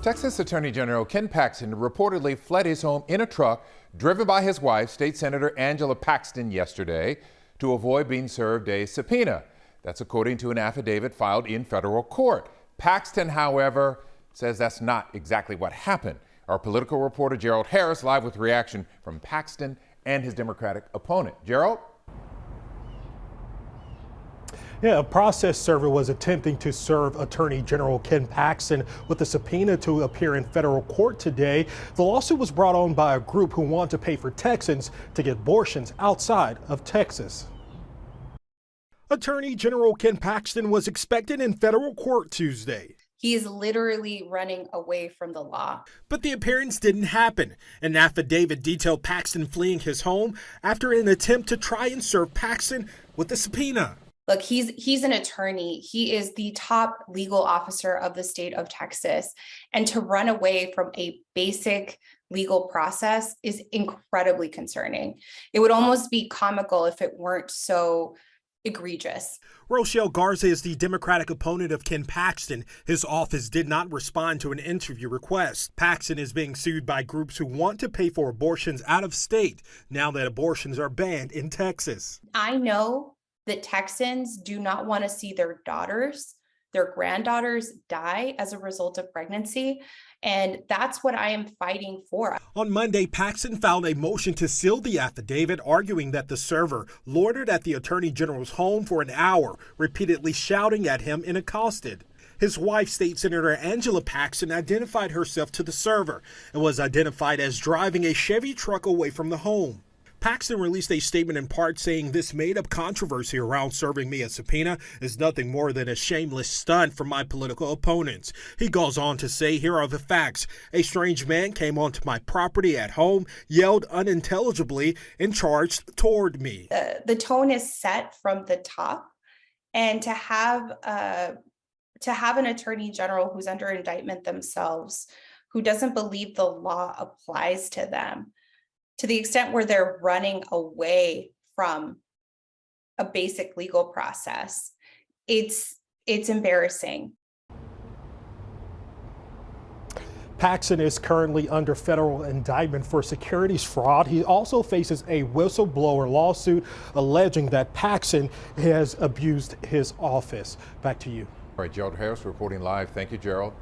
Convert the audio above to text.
Texas Attorney General Ken Paxton reportedly fled his home in a truck driven by his wife, State Senator Angela Paxton, yesterday to avoid being served a subpoena. That's according to an affidavit filed in federal court. Paxton, however, says that's not exactly what happened. Our political reporter Gerald Harris live with reaction from Paxton and his Democratic opponent. Gerald? Yeah, a process server was attempting to serve Attorney General Ken Paxton with a subpoena to appear in federal court today. The lawsuit was brought on by a group who want to pay for Texans to get abortions outside of Texas. Attorney General Ken Paxton was expected in federal court Tuesday. He is literally running away from the law. But the appearance didn't happen. An affidavit detailed Paxton fleeing his home after an attempt to try and serve Paxton with a subpoena. Look, he's an attorney. He is the top legal officer of the state of Texas. And to run away from a basic legal process is incredibly concerning. It would almost be comical if it weren't so egregious. Rochelle Garza is the Democratic opponent of Ken Paxton. His office did not respond to an interview request. Paxton is being sued by groups who want to pay for abortions out of state now that abortions are banned in Texas. I know that Texans do not want to see their daughters, their granddaughters die as a result of pregnancy. And that's what I am fighting for. On Monday, Paxton filed a motion to seal the affidavit, arguing that the server loitered at the Attorney General's home for an hour, repeatedly shouting at him and accosted. His wife, State Senator Angela Paxton, identified herself to the server and was identified as driving a Chevy truck away from the home. Paxton released a statement in part saying this made-up controversy around serving me a subpoena is nothing more than a shameless stunt from my political opponents. He goes on to say, here are the facts. A strange man came onto my property at home, yelled unintelligibly, and charged toward me. The tone is set from the top, and to have an attorney general who's under indictment themselves, who doesn't believe the law applies to them, to the extent where they're running away from a basic legal process, it's embarrassing. Paxton is currently under federal indictment for securities fraud. He also faces a whistleblower lawsuit alleging that Paxton has abused his office. Back to you. All right, Gerald Harris reporting live. Thank you, Gerald.